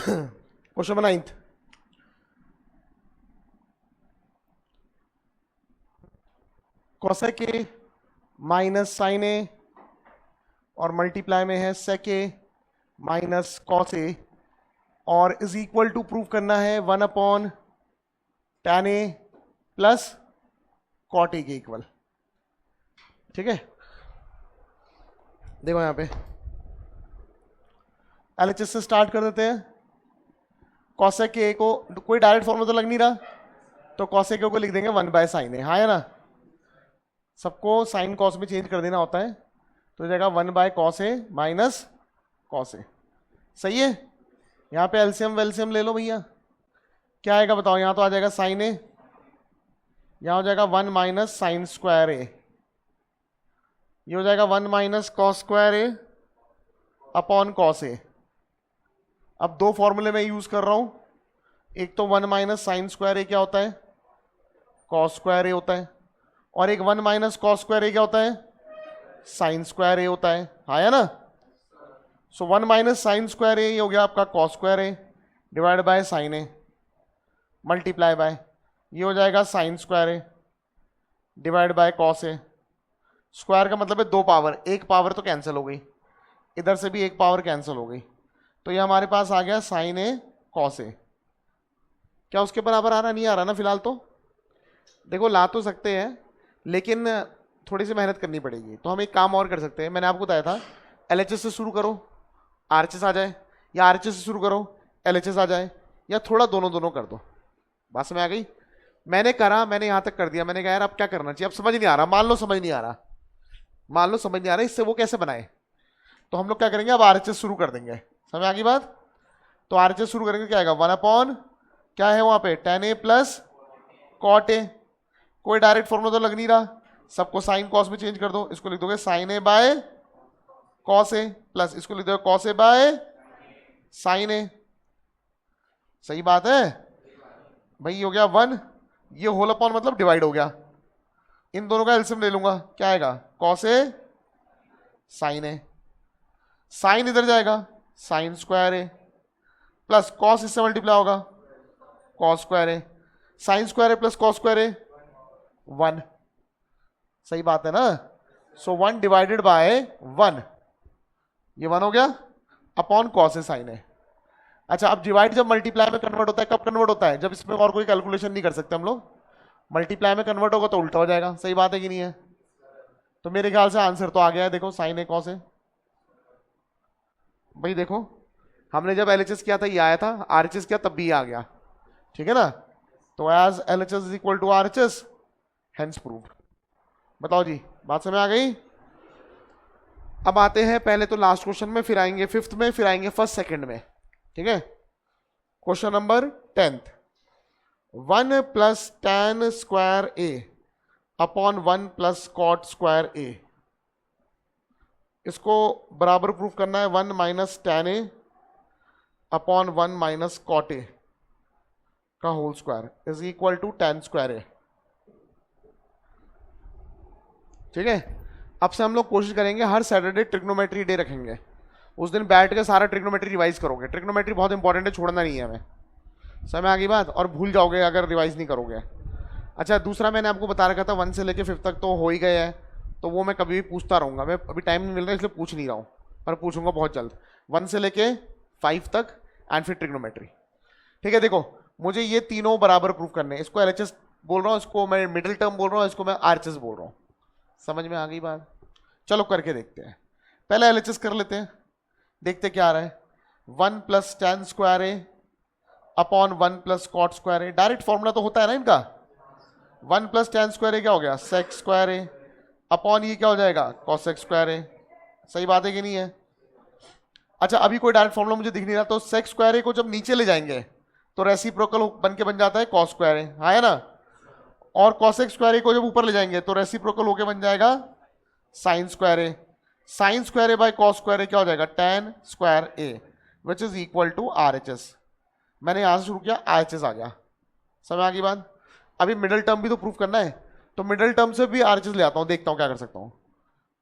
Question number 9, cosec A minus sine A और multiply में है सेक ए माइनस कॉस ए और इज इक्वल टू प्रूव करना है 1/tan ए प्लस कॉट ए के इक्वल। ठीक है, देखो यहां पे एलएचएस से स्टार्ट कर देते हैं। कॉसेक ए को कोई डायरेक्ट फॉर्मूला तो लग नहीं रहा, तो कॉसेक ए को लिख देंगे 1/sin ए। हाँ है ना, सबको साइन कॉस में चेंज कर देना होता है, तो हो जाएगा 1/cos A minus cos A. सही है, यहाँ पे एलसीएम वेलसीएम ले लो भैया, क्या आएगा बताओ। यहाँ तो आ जाएगा साइन ए, यहाँ हो जाएगा 1 माइनस साइन स्क्वायर ए, ये हो जाएगा 1 minus cos square A upon cos ए। अब दो फॉर्मूले में यूज कर रहा हूं, एक तो 1 माइनस साइन स्क्वायर ए क्या होता है, कॉस स्क्वायर ए होता है, और एक 1 माइनस कॉस स्क्वायर ए क्या होता है, साइन स्क्वायर ए होता है। हाँ है ना, सो 1 माइनस साइन स्क्वायर ए हो गया आपका cos square A divide by sine A multiply by ये हो जाएगा साइन स्क्वायर ए डिवाइड बाय कॉस ए। स्क्वायर का मतलब है दो पावर, एक पावर तो कैंसिल हो गई, इधर से भी एक पावर कैंसिल हो गई, तो ये हमारे पास आ गया साइन ए कॉस ए। क्या उसके बराबर आ रहा, नहीं आ रहा ना फिलहाल तो। देखो ला तो सकते हैं, लेकिन थोड़ी सी मेहनत करनी पड़ेगी। तो हम एक काम और कर सकते हैं, मैंने आपको बताया था एलएचएस से शुरू करो आरएचएस आ जाए, या आरएचएस से शुरू करो एलएचएस आ जाए, या थोड़ा दोनों दोनों कर दो। बात समझ आ गई। मैंने करा, मैंने यहां तक कर दिया, मैंने कहा यार अब क्या करना चाहिए, अब समझ नहीं आ रहा, मान लो समझ नहीं आ रहा, मान लो समझ नहीं आ रहा, इससे वो कैसे बनाए। तो हम लोग क्या करेंगे, अब आरएचएस शुरू कर देंगे। समझ आ गई बात। तो आरएचएस शुरू करेंगे, क्या आएगा 1 अपॉन क्या है वहां पे tan A plus cot A. कोई डायरेक्ट फॉर्मूला तो लग नहीं रहा, सबको साइन कॉस में चेंज कर दो। इसको लिख दोगे sine A by cos A plus इसको लिख दोगे cos A by sine A. सही बात है भाई, हो गया 1, ये होल अपॉन मतलब डिवाइड हो गया, इन दोनों का एलसीएम ले लूंगा, क्या आएगा cos A sine A, sign इधर जाएगा sine square A plus cos इससे मल्टीप्लाई होगा cos square A, sine square A plus cos square ए 1। सही बात है ना। सो 1 डिवाइडेड बाय 1, ये 1 हो गया अपॉन कॉस ए साइन ए। अच्छा, अब डिवाइड जब मल्टीप्लाई में कन्वर्ट होता है, कब कन्वर्ट होता है, जब इसमें और कोई कैलकुलेशन नहीं कर सकते हम लोग। मल्टीप्लाई में कन्वर्ट होगा तो उल्टा हो जाएगा। सही बात है कि नहीं है। तो मेरे ख्याल से आंसर तो आ गया है, देखो साइन ए कॉस ए। भाई देखो, हमने जब एलएचएस किया था ये आया था, आरएचएस किया तब भी ये आ गया। ठीक है ना। तो as LHS is equal to RHS, hence proved. बताओ जी, बात समझ आ गई। अब आते हैं पहले तो लास्ट क्वेश्चन में, फिर आएंगे फिफ्थ में, फिर आएंगे फर्स्ट सेकंड में। ठीक है, question number 10, 1 plus tan square A upon 1 plus cot square A, इसको बराबर प्रूफ करना है 1 minus tan A upon 1 minus cot A का whole square is equal to tan square A. ठीक है, अब से हम लोग कोशिश करेंगे हर सैटरडे ट्रिग्नोमेट्री डे रखेंगे, उस दिन बैठ के सारा ट्रिग्नोमेट्री रिवाइज करोगे। ट्रिग्नोमेट्री बहुत इंपॉर्टेंट है, छोड़ना नहीं है हमें। समय आ गई बात, और भूल जाओगे अगर रिवाइज नहीं करोगे। अच्छा, दूसरा मैंने आपको बता रखा था 1 से लेके 5 तक तो हो ही गए हैं, तो वो मैं कभी भी पूछता रहूंगा। मैं अभी टाइम नहीं मिल रहा इसलिए पूछ नहीं रहा हूँ, पर पूछूंगा बहुत जल्द। 1 से लेके 5 तक एंड फिर ट्रिग्नोमेट्री। ठीक है, देखो मुझे ये तीनों बराबर प्रूफ करने हैं। इसको एलएचएस बोल रहा हूँ, इसको मैं मिडिल टर्म बोल रहा हूँ, इसको मैं आरएचएस बोल रहा हूँ। समझ में आ गई बात। चलो करके देखते हैं, पहले एलएचएस कर लेते हैं, देखते क्या आ रहा है। 1 plus tan square A upon 1 plus cot square A, direct formula तो होता है ना इनका। 1 प्लस tan स्क्वायर ए क्या हो गया सेक स्क्वायर ए अपॉन ये क्या हो जाएगा कॉसेक स्क्वायर ए। सही बात है कि नहीं है। अच्छा, अभी कोई डायरेक्ट फॉर्मूला मुझे दिख नहीं रहा, तो सेक स्क्वायर ए को जब नीचे ले जाएंगे तो रेसिप्रोकल बन के बन जाता है कॉस स्क्वायर ए। हाँ है ना। और कॉसेक स्क्वायर ए को जब ऊपर ले जाएंगे तो रेसिप्रोकल होके बन जाएगा sine square A. Sine square A by cos square A क्या हो जाएगा tan square A, which is equal to RHS. मैंने यहां से शुरू किया, आरएचएस आ गया। समझ आ गई बात। अभी मिडिल टर्म भी तो प्रूफ करना है, तो मिडिल टर्म से भी आरएचएस ले आता हूं, देखता हूं क्या कर सकता हूं।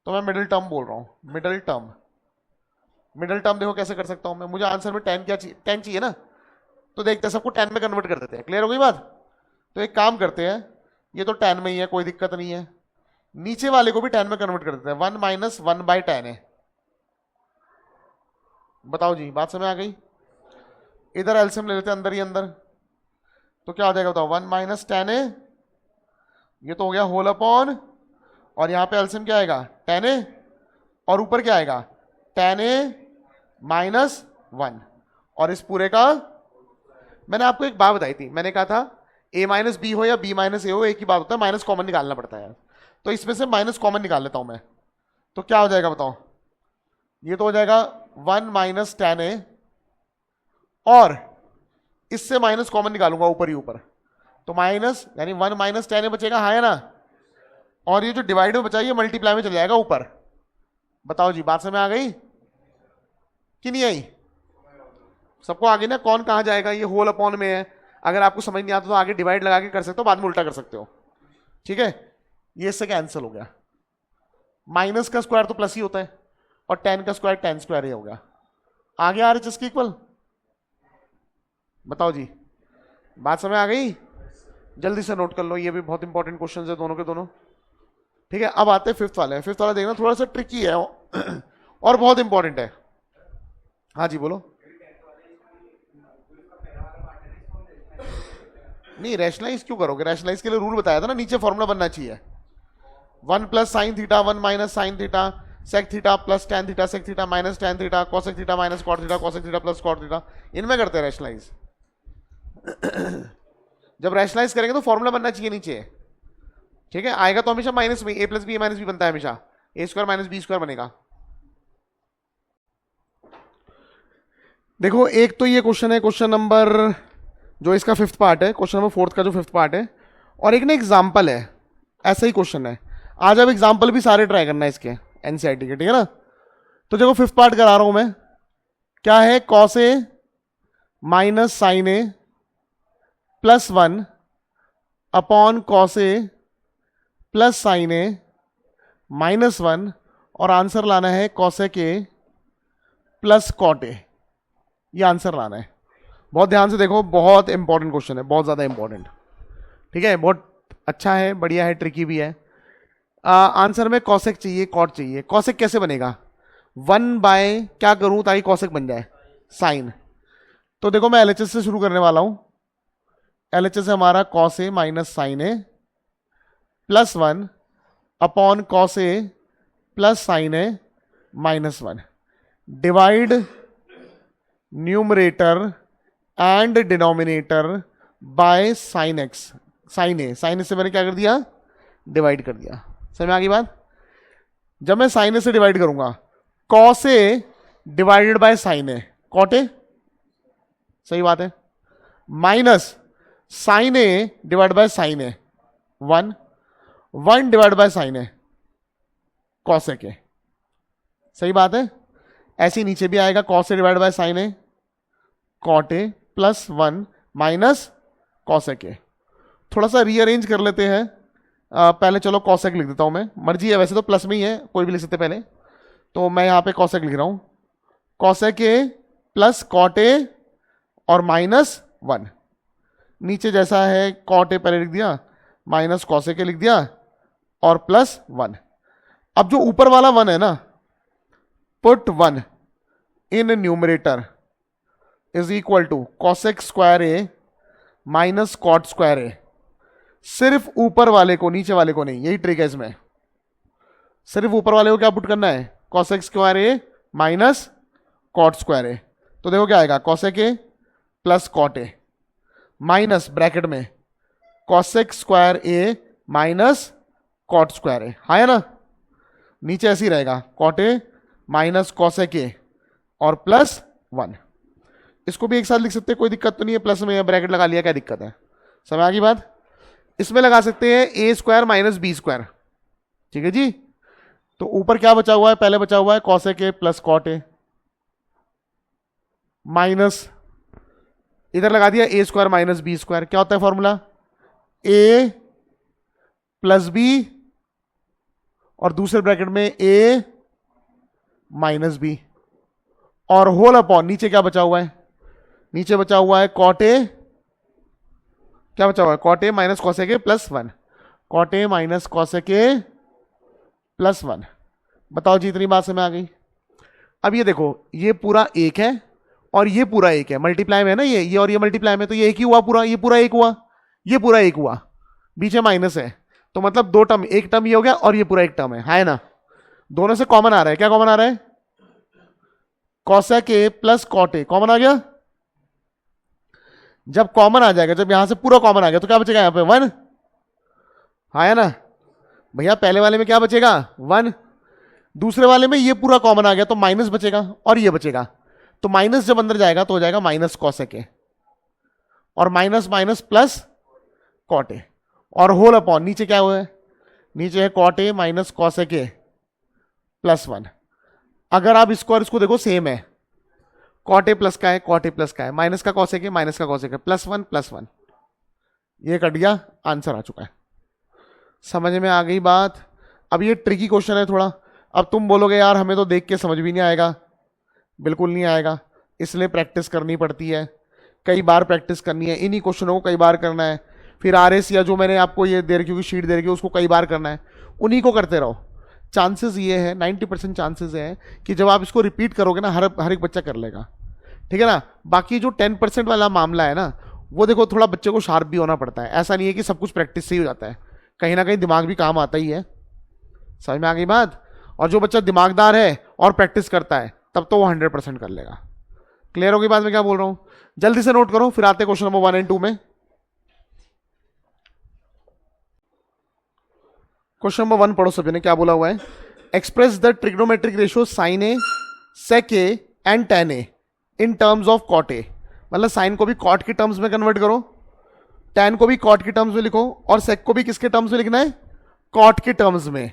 तो मैं मिडिल टर्म बोल रहा हूं, मिडिल टर्म मिडिल टर्म देखो कैसे कर सकता हूं मैं, मुझे आंसर में टेन क्या चाहिए, टेन चाहिए ना, तो देखते हैं सबको टेन में कन्वर्ट कर देते हैं। क्लियर हो गई बात? तो एक काम करते हैं, ये तो टेन में ही है, कोई दिक्कत नहीं है, नीचे वाले को भी टेन में कन्वर्ट कर देते हैं। 1 माइनस 1/10 है। बताओ जी, बात समझ आ गई? इधर एलसीएम ले लेते हैं अंदर ही अंदर, तो क्या हो जाएगा बताओ? 1 माइनस 10 है, ये तो हो गया होल अपॉन, और यहां पे एलसीएम क्या आएगा? 10 है, और ऊपर क्या आएगा? 10a माइनस 1, और इस पूरे का मैंने आपको एक बात बताई थी, मैंने कहा था a माइनस बी हो या b माइनस ए हो, एक ही बात होता है, माइनस कॉमन निकालना पड़ता है। तो इसमें से माइनस कॉमन निकाल लेता हूं मैं, तो क्या हो जाएगा बताओ? ये तो हो जाएगा 1 माइनस 10a, और इससे माइनस कॉमन निकालूंगा ऊपर ही ऊपर, तो माइनस यानी 1 माइनस 10a बचेगा, हाँ है ना? और ये जो डिवाइड में बचा ये मल्टीप्लाई में चल जाएगा ऊपर। बताओ जी, बात समझ आ गई कि नहीं आई? सबको आगे ना, कौन कहां जाएगा? ये होल अपॉन में है, अगर आपको समझ नहीं आता तो आगे डिवाइड लगा के कर सकते हो, बाद में उल्टा कर सकते हो। ठीक है, ये इससे कैंसिल हो गया। माइनस का स्क्वायर तो प्लस ही होता है, और 10 का स्क्वायर 10 स्क्वायर ही होगा। आगे RHS की इक्वल। बताओ जी, बात समझ आ गई? जल्दी से नोट कर लो, ये भी बहुत इंपॉर्टेंट क्वेश्चन है दोनों के दोनों। ठीक है, अब आते हैं फिफ्थ वाले। फिफ्थ वाला देखना थोड़ा सा ट्रिकी है और बहुत इंपॉर्टेंट है। हाँ जी बोलो। नहीं, रैशनलाइज क्यों करोगे? रैशनलाइज के लिए रूल बताया था ना, नीचे फॉर्मूला बनना चाहिए। 1 plus sine theta 1 minus sine theta sec theta plus tan theta sec theta minus tan theta cosec theta minus cot theta cosec theta plus cot theta, इनमें करते हैं रैशनलाइज। जब रैशनलाइज करेंगे तो फॉर्मूला बनना चाहिए नीचे। ठीक है, आएगा तो हमेशा माइनस में, ए प्लस बी माइनस बी बनता है हमेशा, ए स्क्वायर माइनस बी स्क्वायर बनेगा। देखो, एक तो ये क्वेश्चन है, क्वेश्चन नंबर जो इसका फिफ्थ पार्ट है, क्वेश्चन नंबर फोर्थ का जो फिफ्थ पार्ट है, और एक ना एग्जाम्पल है, ऐसा ही क्वेश्चन है। आज अब एग्जाम्पल भी सारे ट्राई करना है इसके एनसीईआरटी के, ठीक है ना? तो देखो फिफ्थ पार्ट करा रहा हूं मैं, क्या है? Cos A minus sine A plus 1 upon cos A plus sine A minus 1, और आंसर लाना है cosec A plus cot A. ये आंसर लाना है। बहुत ध्यान से देखो, बहुत इंपॉर्टेंट क्वेश्चन है, बहुत ज्यादा इंपॉर्टेंट। ठीक है, बहुत अच्छा है, बढ़िया है, ट्रिकी भी है। आंसर में कॉसेक चाहिए, कॉट चाहिए। कॉसेक कैसे बनेगा? 1 बाय क्या करूं ताकि कॉसेक बन जाए? साइन। तो देखो मैं एलएचएस से शुरू करने वाला हूं। एलएचएस है हमारा cos A minus sine A plus 1 upon cos A plus sine A minus 1, divide numerator and denominator by sine x. Sine A, sine A से मैंने क्या कर दिया? डिवाइड कर दिया। समझ में आ गई बात? जब मैं साइन ए से डिवाइड करूंगा, cos A divided by sine A, cot A, सही बात है, minus sine A divide by sine A 1 divide by sine A cosec A, सही बात है। ऐसे ही नीचे भी आएगा, cos A divide by sine A cot A plus 1 minus cosec A. थोड़ा सा रीअरेंज कर लेते हैं। पहले चलो कॉसेक लिख देता हूं मैं, मर्जी है वैसे तो, प्लस में ही है, कोई भी लिख सकते पहले, तो मैं यहां पे कॉसेक लिख रहा हूं। Cosec A plus cot A और माइनस 1। नीचे जैसा है कॉट ए पहले लिख दिया, माइनस कॉसेक ए लिख दिया, और प्लस 1। अब जो ऊपर वाला 1 है ना, put 1 in numerator is equal to cosec square A minus cot square A. सिर्फ ऊपर वाले को, नीचे वाले को नहीं, यही ट्रिक है इसमें। सिर्फ ऊपर वाले को क्या पुट करना है? Cosec square A minus cot square A. तो देखो क्या आएगा? Cosec A plus cot A minus bracket में cosec square A minus cot square A, है ना? नीचे ऐसे ही रहेगा, cot A minus cosec A और प्लस 1। इसको भी एक साथ लिख सकते हैं, कोई दिक्कत तो नहीं है, प्लस में ब्रैकेट लगा लिया, क्या दिक्कत है? समझ आ गई बात? इसमें लगा सकते हैं ए स्क्वायर माइनस बी स्क्वायर। ठीक है जी। तो ऊपर क्या बचा हुआ है? पहले बचा हुआ है cosec A plus cot A minus, इधर लगा दिया A square minus B square. क्या होता है फॉर्मूला? ए प्लस बी और दूसरे ब्रैकेट में ए माइनस बी और होल अपॉन नीचे क्या बचा हुआ है, नीचे बचा हुआ है कॉट ए, क्या बचा हुआ है cot A minus cosec A plus 1, cot A minus cosec A plus 1। बताओ जी इतनी बात समझ में आ गई। अब ये देखो ये पूरा एक है और ये पूरा एक है, मल्टीप्लाई में है ना ये और ये मल्टीप्लाई में, तो ये एक ही हुआ पूरा, ये पूरा एक हुआ, ये पूरा एक हुआ, बीच में माइनस है, तो मतलब दो टर्म, एक टर्म ये हो गया और ये पूरा एक टर्म है ना। दोनों से कॉमन आ रहा है, क्या कॉमन आ रहा है, cosec A plus cot A common आ गया। जब कॉमन आ जाएगा, जब यहां से पूरा कॉमन आ गया तो क्या बचेगा यहां पे 1, है ना भैया। पहले वाले में क्या बचेगा 1, दूसरे वाले में ये पूरा कॉमन आ गया तो माइनस बचेगा और ये बचेगा, तो माइनस जब अंदर जाएगा तो हो जाएगा माइनस कॉसेक ए और minus minus plus cot A और होल अपॉन नीचे क्या हुआ है, नीचे है cot A minus cosec A plus 1। अगर आप इसको और इसको देखो सेम है, कॉट ए प्लस का है, कॉट ए प्लस का है, माइनस का कॉसेक है, माइनस का कॉसेक है, प्लस 1, ये कट गया, आंसर आ चुका है। समझ में आ गई बात। अब ये ट्रिकी क्वेश्चन है थोड़ा। अब तुम बोलोगे यार हमें तो देख के समझ भी नहीं आएगा, बिल्कुल नहीं आएगा, इसलिए प्रैक्टिस करनी पड़ती है, कई बार प्रैक्टिस करनी है, इन्हीं क्वेश्चनों को कई बार करना है, फिर आरएस या जो मैंने आपको ये दे रखी होगी शीट दे रखी है उसको कई बार करना है, उन्हीं को करते रहो। चांसेस ये है 90% चांसेस है कि जब आप इसको रिपीट करोगे ना हर एक बच्चा कर लेगा, ठीक है ना। बाकी जो 10% वाला मामला है ना, वो देखो थोड़ा बच्चे को शार्प भी होना पड़ता है, ऐसा नहीं है कि सब कुछ प्रैक्टिस से ही हो जाता है, कहीं ना कहीं दिमाग भी काम आता ही है। समझ में आ गई बात। और जो बच्चा दिमागदार है और प्रैक्टिस करता है तब तो वो 100% कर लेगा। क्लियर होगी बात मैं क्या बोल रहा हूं। जल्दी से नोट करो, फिर आते क्वेश्चन नंबर 1 एंड 2 में। क्वेश्चन नंबर 1 पढ़ो सभी ने, क्या बोला हुआ है, express the trigonometric ratio sine A sec A and tan A in terms of cot A. मतलब साइन को भी कॉट के टर्म्स में कन्वर्ट करो, टेन को भी कॉट के टर्म्स में लिखो और सेक को भी किसके टर्म्स में लिखना है, कॉट के टर्म्स में।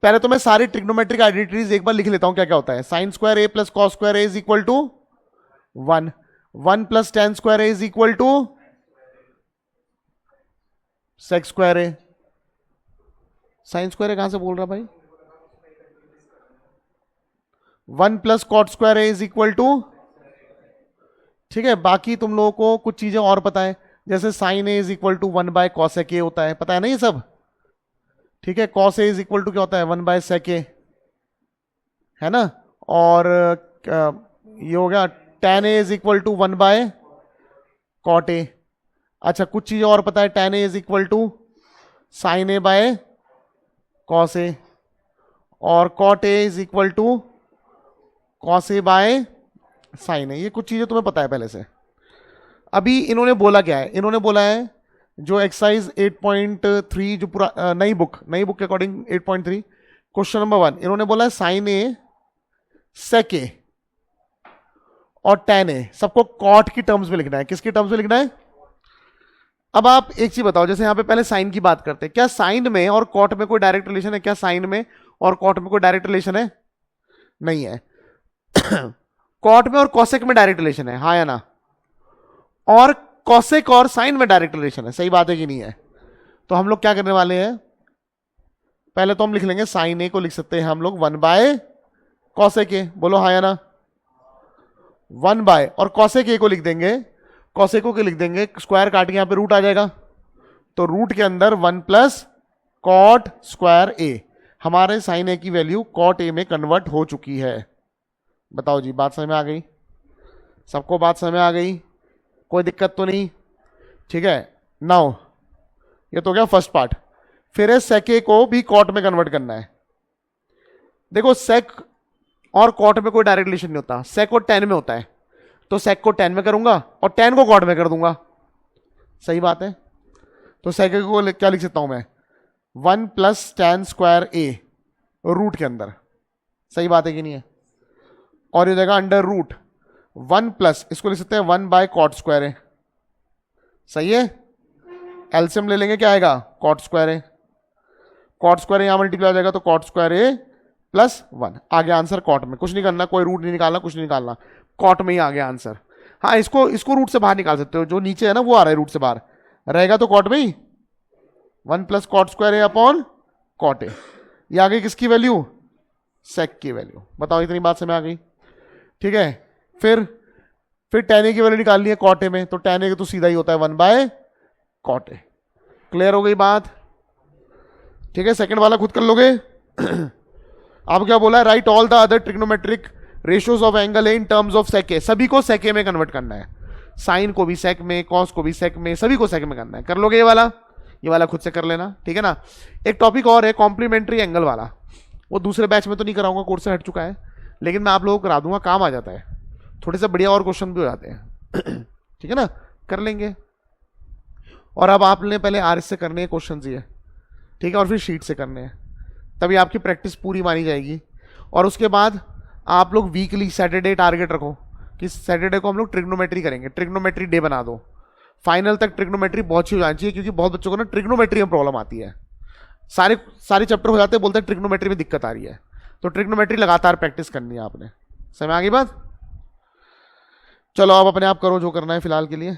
पहले तो मैं सारी ट्रिग्नोमेट्रिक आइडेंटिटीज एक बार लिख लेता हूं क्या क्या होता है। Sine square A plus cos square A is equal to 1, 1 plus tan square A is equal to sec square A. Sine square A कहां से बोल रहा भाई, 1 plus cot square A is equal to, ठीक है। बाकी तुम लोगों को कुछ चीजें और पता है, जैसे sine A is equal to 1 by cosec A होता है, पता है ना ये सब, ठीक है। Cos A is equal to क्या होता है 1 बाय सेक ए, है ना। और ये हो गया tan A is equal to 1 by cot A. अच्छा कुछ चीजें और पता है, tan A is equal to sine A by cos A और cot A is equal to cos A by sine A. ये कुछ चीजें तुम्हें पता है पहले से। अभी इन्होंने बोला क्या है, इन्होंने बोला है जो एक्सरसाइज 8.3 जो पूरा नई बुक के अकॉर्डिंग 8.3 क्वेश्चन नंबर 1 इन्होंने बोला है साइन ए सेक ए और टेन ए सबको कॉट की टर्म्स में लिखना है। किसकी टर्म्स में लिखना है। अब आप एक चीज बताओ, जैसे यहां पे पहले साइन की बात करते हैं, क्या साइन में और कॉट में कोई डायरेक्ट रिलेशन है, क्या साइन में और कॉट में कोई डायरेक्ट रिलेशन है, नहीं है। कॉट में और कॉसेक में डायरेक्ट रिलेशन है, हाँ या ना, और कॉसेक और साइन में डायरेक्ट रिलेशन है, सही बात है कि नहीं है। तो हम लोग क्या करने वाले हैं, पहले तो हम लिख लेंगे साइन ए को लिख सकते हैं हम लोग 1 बाय कॉसेक ए, बोलो हाँ या ना, 1 बाय, और कॉसेक ए को लिख देंगे, कॉसेको के लिख देंगे, स्क्वायर काट के यहां पे रूट आ जाएगा, तो रूट के अंदर 1 प्लस कॉट स्क्वायर ए। हमारे साइन ए की वैल्यू कॉट ए में कन्वर्ट हो चुकी है। बताओ जी बात समझ में आ गई, सबको बात समझ में आ गई, कोई दिक्कत तो नहीं, ठीक है। नाउ ये तो गया फर्स्ट पार्ट। फिर है सेक ए को भी कॉट में कन्वर्ट करना है। देखो सेक और कॉट में कोई डायरेक्ट रिलेशन नहीं होता, सेक और टेन में होता है, तो सेक को टेन में करूंगा और टेन को कॉट में कर दूंगा, सही बात है। तो सेक को क्या लिख सकता हूं मैं, 1 प्लस टेन स्क्वायर ए रूट के अंदर, सही बात है कि नहीं है, और ये जगह अंडर रूट 1 प्लस इसको लिख सकते हैं 1 बाय कॉट स्क्वायर ए, सही है। एलसीएम ले लेंगे, क्या आएगा कॉट स्क्वायर ए, कॉट स्क्वायर यहां मल्टीप्लाई हो जाएगा तो कॉट स्क्वायर ए प्लस 1 आ गया आंसर कॉट में। कुछ नहीं करना, कोई रूट नहीं निकालना, कुछ नहीं निकालना, कॉट में ही आ गया आंसर। हाँ इसको रूट से बाहर निकाल सकते हो, जो नीचे है ना वो आ रहा है रूट से बाहर, रहेगा तो कॉट में ही 1 plus cot square A upon cot A. ये आ गई किसकी वैल्यू, सेक की वैल्यू। बताओ इतनी बात से में आ गई, ठीक है। फिर tan a की वैल्यू निकालनी है cot a में, तो tan a तो सीधा ही होता है 1/cot a। क्लियर हो गई बात? ठीक है, सेकंड वाला खुद कर लोगे। अब क्या बोला है, right all the other trigonometric ratios of angle A in terms of sec a। सभी को sec a में कन्वर्ट करना है, साइन को भी sec में, cos को भी sec में, सभी को sec में करना है। कर लोगे ये वाला खुद से कर लेना, ठीक है ना। एक टॉपिक और है कॉम्प्लीमेंट्री एंगल वाला, वो दूसरे बैच में तो नहीं कराऊंगा, कोर्स से हट चुका है, लेकिन मैं आप लोगों को करा दूंगा, काम आ जाता है, थोड़े से बढ़िया और क्वेश्चन भी हो जाते हैं। ठीक है ना, कर लेंगे। और अब आपने पहले आर से करने हैं क्वेश्चन ये, ठीक है, और फिर शीट से करने हैं, तभी आपकी प्रैक्टिस पूरी मानी जाएगी। और उसके बाद आप लोग वीकली सैटरडे टारगेट रखो कि सैटरडे को हम लोग ट्रिग्नोमेट्री करेंगे, ट्रिग्नोमेट्री डे बना दो। फाइनल तक ट्रिग्नोमेट्री बहुत अच्छी हो जानी चाहिए, क्योंकि बहुत बच्चों को ना ट्रिग्नोमेट्री में प्रॉब्लम आती है, सारे चैप्टर हो जाते हैं, बोलते हैं ट्रिग्नोमेट्री में दिक्कत आ रही है, तो ट्रिग्नोमेट्री लगातार प्रैक्टिस करनी है आपने। समझ आ गई बात? चलो अब अपने आप करो जो करना है फिलहाल के लिए।